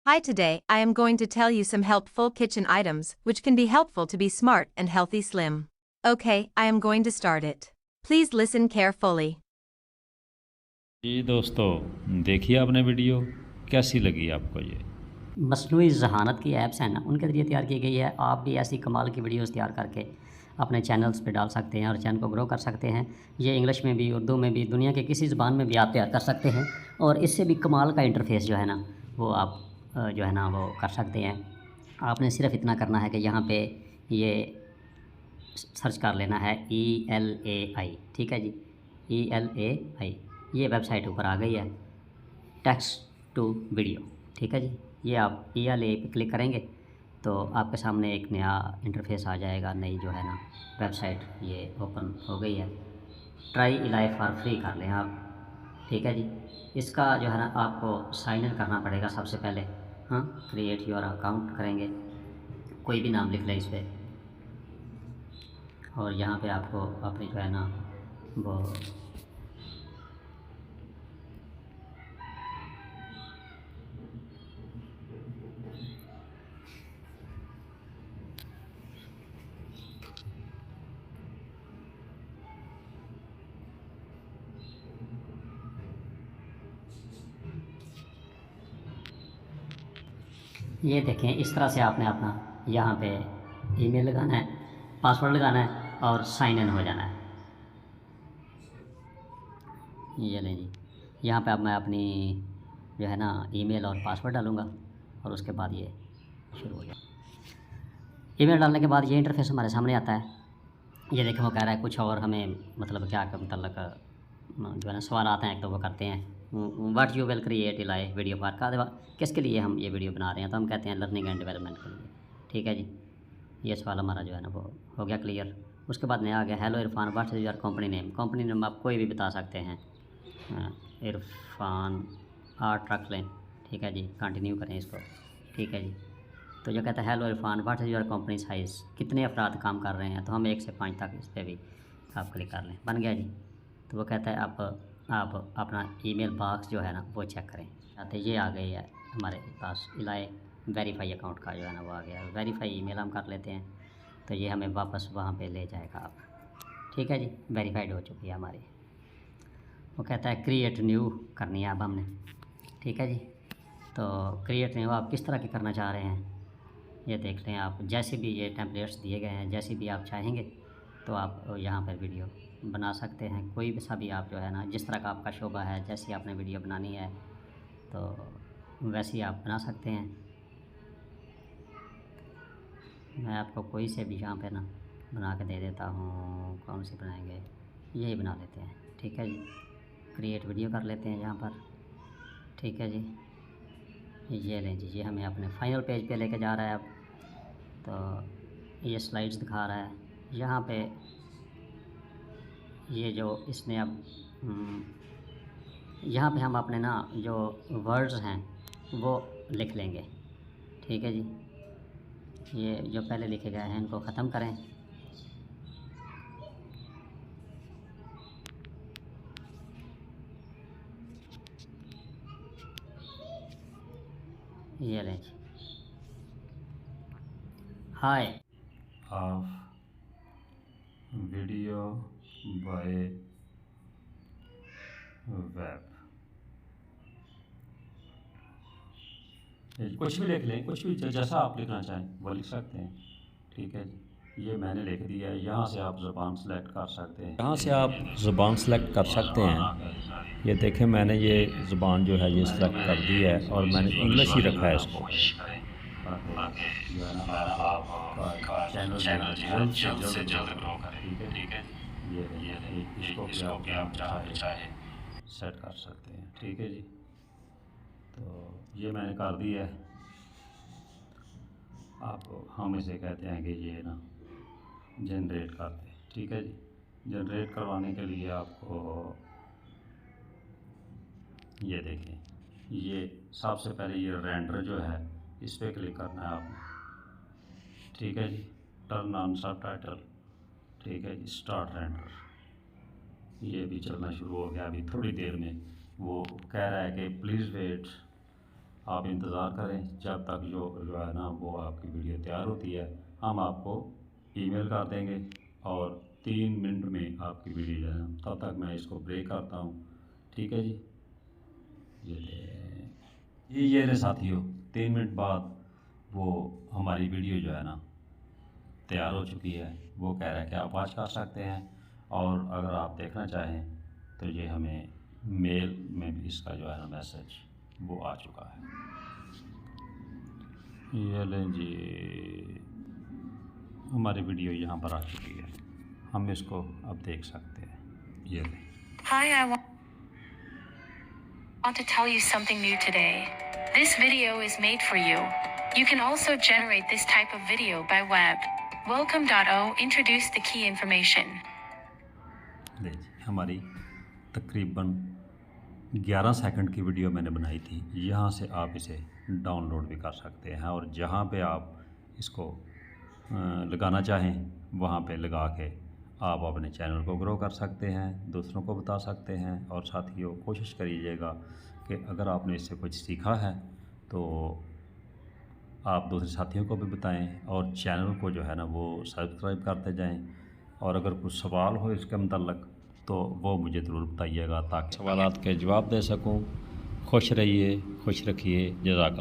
Hi, today I am going to tell you some helpful kitchen items which can be helpful to be smart and healthy slim. Okay, I am going to start it. Please listen carefully. जी दोस्तों, देखिए आपने video कैसी लगी आपको ये? मसनूई ज़हानत की apps हैं ना, उनके ज़रिए तैयार की गई है। आप भी ऐसी कमाल की वीडियोस तैयार करके अपने चैनल्स पे डाल सकते हैं और चैनल को ग्रो कर सकते हैं। ये इंग्लिश में भी, उर्दू में भी, दुनिया के किसी ज़बान में भी आप तैयार कर सकते हैं और इससे भी कमाल का इंटरफेस जो है ना, वो आप जो है ना वो कर सकते हैं। आपने सिर्फ इतना करना है कि यहाँ पे ये सर्च कर लेना है ELAI, ठीक है जी, ELAI। ये वेबसाइट ऊपर आ गई है, टेक्स्ट टू वीडियो, ठीक है जी। ये आप ELA पे क्लिक करेंगे तो आपके सामने एक नया इंटरफेस आ जाएगा। नई जो है ना वेबसाइट ये ओपन हो गई है। ट्राई इलाई फॉर फ्री कर लें आप, ठीक है जी। इसका जो है ना आपको साइन इन करना पड़ेगा सबसे पहले। हाँ, क्रिएट योर अकाउंट करेंगे, कोई भी नाम लिख लें इस पर और यहाँ पे आपको अपनी जो है ना वो ये देखें, इस तरह से आपने अपना यहाँ पे ईमेल लगाना है, पासवर्ड लगाना है और साइन इन हो जाना है। ये लें जी, यहाँ पे अब मैं अपनी जो है ना ईमेल और पासवर्ड डालूँगा और उसके बाद ये शुरू हो जाए। ईमेल डालने के बाद ये इंटरफेस हमारे सामने आता है। ये देखें, वो कह रहा है कुछ और हमें मतलब क्या का मतलब जो है ना सवाल आते हैं, एक तो वो करते हैं व्हाट यू विल क्रिएट इलाई वीडियो फॉर का, किसके लिए हम ये वीडियो बना रहे हैं, तो हम कहते हैं लर्निंग एंड डेवलपमेंट के लिए, ठीक है जी। ये सवाल हमारा जो है ना वो हो गया क्लियर। उसके बाद नया आ गया, hello Irfan, what is your company name. Company name आप कोई भी बता सकते हैं, इरफान आर्ट रख लें, ठीक है जी। कंटिन्यू करें इसको, ठीक है जी। तो जो कहता है hello Irfan, what is your company size, कितने अफराद काम कर रहे हैं, तो हम 1 से 5 तक इस पर भी आप क्लिक कर लें, बन गया जी। तो वो कहता है आप अपना ईमेल बॉक्स जो है ना वो चेक करें। तो ये आ गई है हमारे पास इलाय वेरीफाई अकाउंट का जो है ना वो आ गया। वेरीफाई ईमेल हम कर लेते हैं तो ये हमें वापस वहाँ पे ले जाएगा आप, ठीक है जी। वेरीफाइड हो चुकी है हमारी। वो कहता है क्रिएट न्यू करनी है अब हमने, ठीक है जी। तो क्रिएट न्यू आप किस तरह की करना चाह रहे हैं ये देख लें आप। जैसे भी ये टेम्पलेट्स दिए गए हैं, जैसे भी आप चाहेंगे तो आप यहाँ पर वीडियो बना सकते हैं। कोई भी सा भी आप जो है ना जिस तरह का आपका शोबा है, जैसी आपने वीडियो बनानी है तो वैसे ही आप बना सकते हैं। मैं आपको कोई से भी यहाँ पे ना बना के दे देता हूँ। कौन सी बनाएंगे, यही बना लेते हैं, ठीक है जी। क्रिएट वीडियो कर लेते हैं यहाँ पर, ठीक है जी। ये लें जी, ये हमें अपने फाइनल पेज पे लेके जा रहा है अब। तो ये स्लाइड्स दिखा रहा है यहाँ पे। ये जो इसने अब यहाँ पे हम अपने ना जो वर्ड्स हैं वो लिख लेंगे, ठीक है जी। ये जो पहले लिखे गए हैं इनको ख़त्म करें। ये लें जी, हाय ऑफ वीडियो बाय वेब। कुछ भी लिख लें, कुछ भी जैसा आप लिखना चाहें वो लिख सकते हैं, ठीक है जी। ये मैंने लिख दिया है। यहाँ से आप ज़बान सेलेक्ट कर सकते हैं, यहाँ से आप ज़बान सेलेक्ट कर सकते हैं। ये देखें, मैंने ये ज़बान जो है ये सेलेक्ट कर दी है और मैंने इंग्लिश ही रखा है इसको। ताकि जो है ना आपका चैनल जो है जल्द से जल्द ग्रो करे, ठीक है। ये इसको भी आप जहाँ पे चाहे सेट कर सकते हैं, ठीक है जी। तो ये मैंने कर दिया है। आप हम इसे कहते हैं कि ये ना जनरेट कर दें, ठीक है जी। जनरेट करवाने के लिए आपको ये देखें, ये सबसे पहले ये रेंडर जो है इस पर क्लिक करना है आपने, ठीक है जी। टर्न ऑन सबटाइटल, ठीक है जी। स्टार्ट रेंडर, ये भी चलना शुरू हो गया। अभी थोड़ी देर में वो कह रहा है कि प्लीज़ वेट आप इंतज़ार करें जब तक जो है ना वो आपकी वीडियो तैयार होती है, हम आपको ईमेल कर देंगे और 3 मिनट में आपकी वीडियो जो है ना, तब तक मैं इसको ब्रेक करता हूँ। ठीक है जी, ये रहे साथियों, 3 मिनट बाद वो हमारी वीडियो जो है ना तैयार हो चुकी है। वो कह रहा है कि आप वॉच कर सकते हैं, और अगर आप देखना चाहें तो ये हमें मेल में भी इसका जो है ना मैसेज वो आ चुका है। ये लें जी, हमारी वीडियो यहाँ पर आ चुकी है, हम इसको अब देख सकते हैं। ये लें। Hi, I want to tell you something new today. This video is made for you. You can also generate this type of video by web. Welcome.o introduce the key information. देखिए हमारी तकरीबन 11 सेकंड की video मैंने बनाई थी। यहाँ से आप इसे डाउनलोड भी कर सकते हैं, और जहाँ पे आप इसको लगाना चाहें वहाँ पे लगा के आप अपने चैनल को ग्रो कर सकते हैं, दूसरों को बता सकते हैं। और साथियों, कोशिश करिएगा कि अगर आपने इससे कुछ सीखा है तो आप दूसरे साथियों को भी बताएं, और चैनल को जो है ना वो सब्सक्राइब करते जाएं। और अगर कुछ सवाल हो इसके मतलब तो वो मुझे ज़रूर बताइएगा, ताकि सवालात के जवाब दे सकूं। खुश रहिए, खुश रखिए। जज़ाकल्लाह।